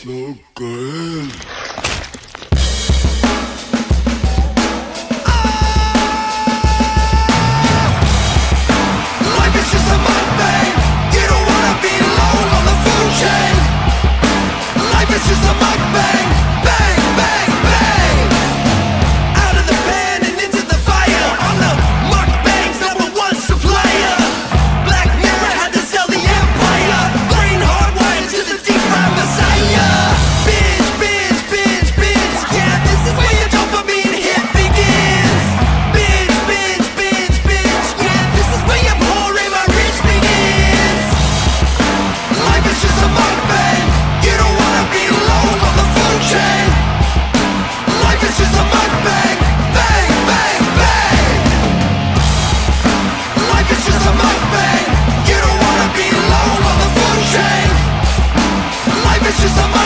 so good. Life is just a mukbang. You don't wanna be alone on the food chain. Life is just a mukbang. Bang, bang, bang. Out of the pan and into the fire. On the mukbang's #1 supplier. Black Mirror had to sell the empire. Brain hardwired to the deep fried messiah. Binge, binge, binge, binge. Yeah, this is where your dopamine hit begins. Binge, binge, binge, binge. Yeah, this is where your poor my rich begins. Life is just a mukbang. You don't wanna be alone on the food chain. Life is just a mukbang. Bang, bang, bang. Life is just a mukbang. You don't wanna be alone on the food chain. Life is just a mukbang.